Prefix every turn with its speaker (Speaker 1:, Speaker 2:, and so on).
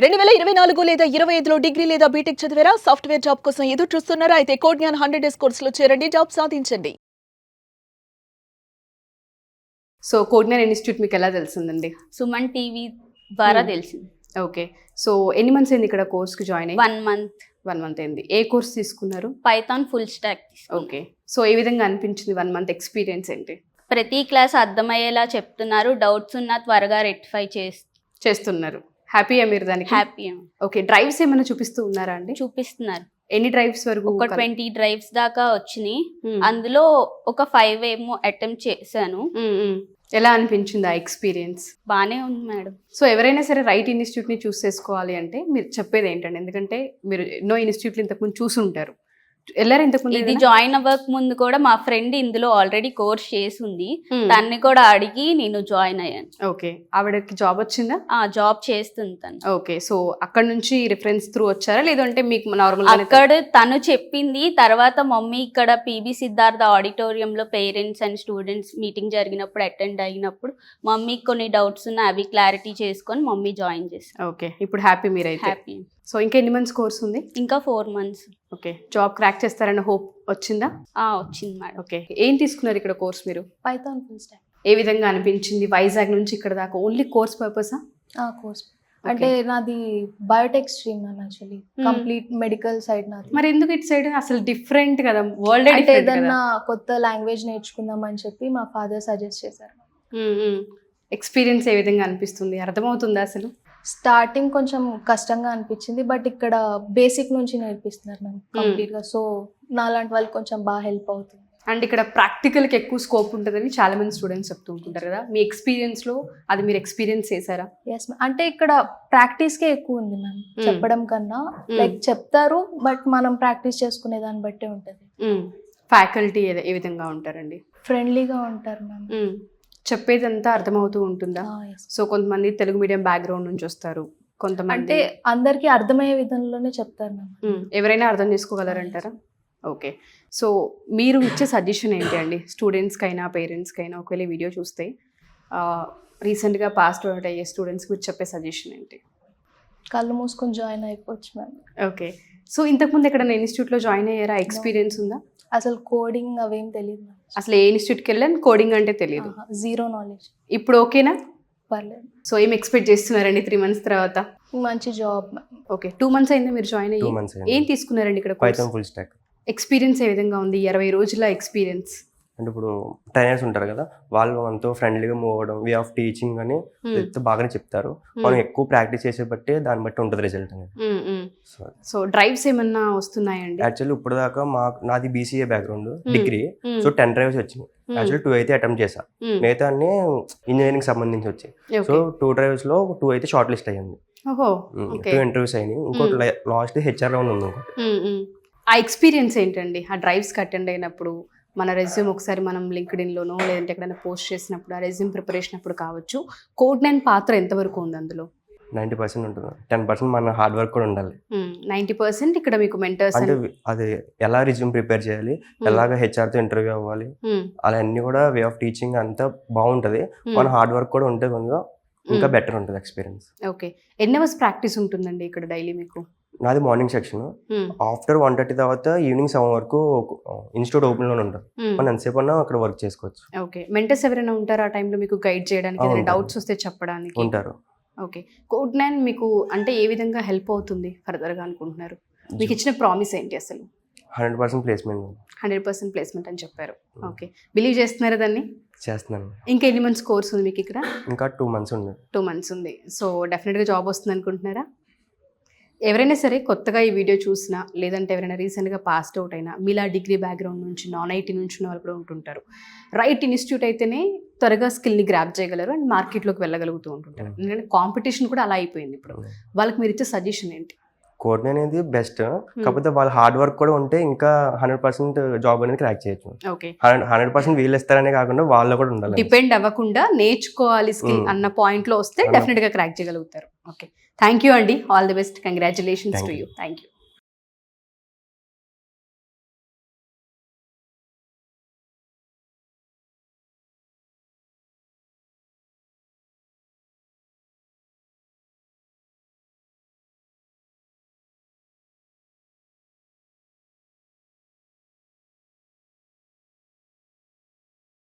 Speaker 1: 2024 లేదా 25లో డిగ్రీ లేదా బీటెక్ చదివారా? సాఫ్ట్వేర్ జాబ్ కోసం ఎదురు చూస్తున్నారా? అయితే కోడ్జ్ఞాన్ 100 డేస్ కోర్సులో చేరండి, జాబ్ సాధించండి.
Speaker 2: సో కోడ్జ్ఞాన్ ఇన్స్టిట్యూట్ మీకు ఎలా తెలిసిందండి?
Speaker 3: సుమన్ టీవీ ద్వారా తెలిసింది.
Speaker 2: ఓకే. సో ఎన్ని మంత్స్ అయింది ఇక్కడ కోర్స్కి జాయిన్ అయ్యి?
Speaker 3: 1 month.
Speaker 2: 1 month అయింది. ఏ కోర్స్ తీసుకున్నారు?
Speaker 3: Python full stack.
Speaker 2: Okay. So ఏ విధంగా అనిపించింది 1 month ఎక్స్పీరియన్స్ ఏంటి?
Speaker 3: ప్రతి క్లాస్ అర్థమయ్యేలా చెప్తున్నారు, డౌట్స్ ఉన్నా త్వరగా రెక్టిఫై
Speaker 2: చేస్తున్నారు. హ్యాపీయా మీరు దానికి?
Speaker 3: Happy
Speaker 2: okay. డ్రైవ్స్ ఏమైనా చూపిస్తూ ఉన్నారా అండి?
Speaker 3: చూపిస్తున్నారు.
Speaker 2: ఎన్ని డ్రైవ్స్ వరకు?
Speaker 3: ఒక 20 డ్రైవ్స్ దాకా వచ్చినాయి. అందులో ఒక 5 ఏమో అటెంప్ట్ చేశాను.
Speaker 2: ఎలా అనిపించింది ఆ ఎక్స్పీరియన్స్?
Speaker 3: బానే ఉంది మేడం.
Speaker 2: సో ఎవరైనా సరే రైట్ ఇన్స్టిట్యూట్ ని చూస్ చేసుకోవాలి అంటే మీరు చెప్పేది ఏంటండి? ఎందుకంటే మీరు ఎన్నో ఇన్స్టిట్యూట్లు ఇంతకుముందు చూసి ఉంటారు. వెళ్ళారు ఇంతకుముందు?
Speaker 3: ఇది జాయిన్ అవ్వక ముందు కూడా మా ఫ్రెండ్ ఇందులో ఆల్రెడీ కోర్స్ చేసి ఉంది. తన్ని కూడా అడిగి నేను జాయిన్ అయ్యాను.
Speaker 2: ఓకే. ఆవిడకి జాబ్ వచ్చిందా?
Speaker 3: జాబ్ చేస్తుంది తను.
Speaker 2: ఓకే. సో అక్కడ నుంచి రిఫరెన్స్ త్రూ వచ్చారా లేదంటే మీకు నార్మల్?
Speaker 3: అక్కడ తను చెప్పింది. తర్వాత మమ్మీ ఇక్కడ పిబి సిద్ధార్థ ఆడిటోరియంలో పేరెంట్స్ అండ్ స్టూడెంట్స్ మీటింగ్ జరిగినప్పుడు అటెండ్ అయినప్పుడు మమ్మీకి కొన్ని డౌట్స్ ఉన్నాయి, అవి క్లారిటీ చేసుకొని మమ్మీ జాయిన్ చేశారు.
Speaker 2: ఓకే. ఇప్పుడు హ్యాపీ మీరైతే?
Speaker 3: హ్యాపీ.
Speaker 2: సో ఇంకా ఎన్ని మంత్స్ కోర్స్ ఉంది?
Speaker 3: ఇంకా 4 months.
Speaker 2: ఓకే. జాబ్ క్రాక్ చేస్తారన్న హోప్ వచ్చిందా?
Speaker 3: వచ్చింది మేడం.
Speaker 2: ఓకే. ఏం తీసుకున్నారు ఇక్కడ కోర్స్ మీరు?
Speaker 4: Python full stock.
Speaker 2: ఏ విధంగా అనిపించింది? వైజాగ్ నుంచి ఇక్కడ దాకా ఓన్లీ కోర్స్ పర్పసా?
Speaker 4: కోర్స్ అంటే నాది Biotech stream actually, complete medical side నాది.
Speaker 2: మరి ఎందుకు ఇటు సైడ్? అసలు డిఫరెంట్ కదా, వరల్డ్
Speaker 4: అంటే ఏదన్నా కొత్త లాంగ్వేజ్ నేర్చుకుందాం అని చెప్పి మా ఫాదర్ సజెస్ట్ చేశారు.
Speaker 2: ఎక్స్పీరియన్స్ ఏ విధంగా అనిపిస్తుంది? అర్థమవుతుందా అసలు?
Speaker 4: స్టార్టింగ్ కొంచెం కష్టంగా అనిపించింది, బట్ ఇక్కడ బేసిక్ నుంచి నేర్పిస్తున్నారు మ్యామ్ కంప్లీట్ గా. సో నాలాంటి వాళ్ళకి కొంచెం బాగా హెల్ప్ అవుతుంది.
Speaker 2: అండ్ ఇక్కడ ప్రాక్టికల్కి ఎక్కువ స్కోప్ ఉంటుందని చాలా మంది స్టూడెంట్స్ చెప్తూ ఉంటుంటారు కదా, మీ ఎక్స్పీరియన్స్లో అది మీరు ఎక్స్పీరియన్స్ చేశారా?
Speaker 4: Yes ma'am. అంటే ఇక్కడ ప్రాక్టీస్కే ఎక్కువ ఉంది మ్యామ్ చెప్పడం కన్నా. లైక్ చెప్తారు, బట్ మనం ప్రాక్టీస్ చేసుకునే దాన్ని బట్టే ఉంటుంది.
Speaker 2: ఫ్యాకల్టీ ఏ విధంగా ఉంటారండి?
Speaker 4: ఫ్రెండ్లీగా ఉంటారు మ్యామ్.
Speaker 2: చెప్పేదంతా అర్థమవుతూ ఉంటుందా? సో కొంతమంది తెలుగు మీడియం బ్యాక్గ్రౌండ్ నుంచి వస్తారు, కొంతమంది
Speaker 4: అంటే అందరికీ అర్థమయ్యే విధంలోనే చెప్తారు మ్యామ్.
Speaker 2: ఎవరైనా అర్థం చేసుకోగలరంటారా? ఓకే. సో మీరు ఇచ్చే సజెషన్ ఏంటి అండి స్టూడెంట్స్కైనా పేరెంట్స్కైనా? ఒకవేళ వీడియో చూస్తే రీసెంట్గా పాస్డ్ అవుట్ అయ్యే స్టూడెంట్స్కి మీరు చెప్పే సజెషన్ ఏంటి?
Speaker 4: కళ్ళు మూసుకొని జాయిన్ అయిపోవచ్చు మ్యామ్.
Speaker 2: ఓకే. సో ఇంతకుముందు ఎక్కడ ఇన్స్టిట్యూట్లో జాయిన్ అయ్యారా? ఎక్స్పీరియన్స్ ఉందా?
Speaker 4: అసలు కోడింగ్ అవేం తెలియదు మ్యామ్.
Speaker 2: అసలు ఏ ఇన్స్టిట్యూట్కి వెళ్ళాను కోడింగ్ అంటే తెలియదు?
Speaker 4: Zero knowledge.
Speaker 2: ఇప్పుడు ఓకేనా?
Speaker 4: పర్లేదు.
Speaker 2: సో ఏం ఎక్స్పెక్ట్ చేస్తున్నారండి 3 months తర్వాత?
Speaker 4: మంచి జాబ్.
Speaker 2: ఓకే. 2 months అయిందా మీరు జాయిన్ అయ్యి?
Speaker 5: 2 months అయింది.
Speaker 2: ఏం తీసుకున్నారండి ఇక్కడ?
Speaker 5: Python full stock.
Speaker 2: ఎక్స్పీరియన్స్ ఏ విధంగా ఉంది? 20 రోజుల ఎక్స్పీరియన్స్.
Speaker 5: అంటే ఇప్పుడు ట్రైనర్స్ ఉంటారు కదా, వాళ్ళు మనతో ఫ్రెండ్లీగా మూవ్ అవ్వడం, వే ఆఫ్ టీచింగ్ అని బాగానే చెప్తారు. మనం ఎక్కువ ప్రాక్టీస్ చేసే బట్టి దాన్ని బట్టి ఉంటుంది రిజల్ట్ అనేది.
Speaker 2: సో డ్రైవ్స్ ఏమన్నా వస్తున్నాయండి?
Speaker 5: యాక్చువల్లీ ఇప్పుడు దాకా నాది BCA background, degree. So 10 drives వచ్చినాయి. యాక్చువల్లీ 2 అయితే అటెంప్ట్ చేశా, మిగతా అన్ని ఇంజనీరింగ్ సంబంధించి వచ్చాయి. సో 2 drives లో 2 అయితే షార్ట్ లిస్ట్ అయ్యింది. 2 ఇంటర్వ్యూస్ అయినాయి. ఇంకోటి లాస్ట్ HR రౌండ్ ఉంది ఇంకోటి.
Speaker 2: ఆ ఎక్స్పీరియన్స్ ఏంటండి ఆ డ్రైవ్స్కి అటెండ్ అయినప్పుడు? మన రెజ్యూమ్ ఒకసారి మనం లింక్డ్ఇన్లోనో లేదంటే ఎక్కడైనా పోస్ట్ చేసినప్పుడు, ఆ రెజ్యూమ్ ప్రిపరేషన్ అప్పుడు కావచ్చు, కోడ్జ్ఞాన్ పాత్ర ఎంతవరకు ఉంది అందులో?
Speaker 5: 90% ఉంటుంది. 10% మన హార్డ్ వర్క్ కూడా ఉండాలి.
Speaker 2: 90% ఇక్కడ మీకు మెంటర్స్
Speaker 5: అంటే అది ఎలా రిజ్యూమ్ ప్రిపేర్ చేయాలి, ఎలాగ హెచ్ఆర్తో ఇంటర్వ్యూ అవ్వాలి, అలా అన్ని కూడా వే ఆఫ్ టీచింగ్ అంతా బాగుంటుంది. మన హార్డ్ వర్క్ కూడా ఉంటే కొంచెం ఇంకా బెటర్ ఉంటుంది ఎక్స్పీరియన్స్.
Speaker 2: ఓకే. ఎన్ని అవర్స్ ప్రాక్టీస్ ఉంటుందండి ఇక్కడ డైలీ మీకు?
Speaker 5: నాది మార్నింగ్ సెక్షన్. ఆఫ్టర్ 1:30 తర్వాత ఈవినింగ్ 7 వరకు ఇన్స్టిట్యూట్ ఓపెన్ లోనే ఉంటుంది. మనం ఎంతసేపు అన్నా అక్కడ వర్క్ చేసుకోవచ్చు.
Speaker 2: ఓకే. మెంటర్స్ ఎవరైనా ఉంటారు ఆ టైంలో మీకు గైడ్ చేయడానికి, డౌట్స్ వస్తే చెప్పడానికి?
Speaker 5: ఉంటారు.
Speaker 2: ఓకే. కోడ్జ్ఞాన్ మీకు అంటే ఏ విధంగా హెల్ప్ అవుతుంది ఫర్దర్గా అనుకుంటున్నారు? మీకు ఇచ్చిన ప్రామిస్ ఏంటి అసలు?
Speaker 5: 100% ప్లేస్మెంట్.
Speaker 2: 100% ప్లేస్మెంట్ అని చెప్పారు. ఓకే. బిలీవ్ చేస్తున్నారా దాన్ని?
Speaker 5: చేస్తున్నాను.
Speaker 2: ఇంకా ఎన్ని మంత్స్ కోర్స్ ఉంది మీకు ఇక్కడ?
Speaker 5: ఇంకా 2 months ఉంది.
Speaker 2: 2 months ఉంది. సో డెఫినెట్గా జాబ్ వస్తుంది అనుకుంటున్నారా? ఎవరైనా సరే కొత్తగా ఈ వీడియో చూసినా, లేదంటే ఎవరైనా రీసెంట్గా పాస్డ్ అవుట్ అయినా, మీలా డిగ్రీ బ్యాక్గ్రౌండ్ నుంచి, నాన్ ఐటీ నుంచి ఉన్న వాళ్ళు కూడా ఉంటుంటారు. రైట్ ఇన్స్టిట్యూట్ అయితేనే త్వరగా స్కిల్ని గ్రాప్ చేయగలరు అండ్ మార్కెట్లోకి వెళ్ళగలుగుతూ ఉంటుంటారు. ఎందుకంటే కాంపిటీషన్ కూడా అలా అయిపోయింది ఇప్పుడు. వాళ్ళకి మీరు ఇచ్చే సజెషన్ ఏంటి?
Speaker 5: కోడ్జ్ఞాన్ అనేది బెస్ట్. కాకపోతే వాళ్ళ హార్డ్ వర్క్ కూడా ఉంటే ఇంకా 100% జాబ్ అనేది క్రాక్ చేయొచ్చు.
Speaker 2: ఓకే.
Speaker 5: 100% వీళ్ళు ఇస్తారనే కాకుండా వాళ్ళు కూడా ఉండాలి.
Speaker 2: డిపెండ్ అవ్వకుండా నేర్చుకోవాలి స్కిల్ అన్న పాయింట్లో వస్తే డెఫినెట్గా క్రాక్ చేయగలుగుతారు. ఓకే. థ్యాంక్ యూ అండి. All the best. Congratulations to you. Thank you.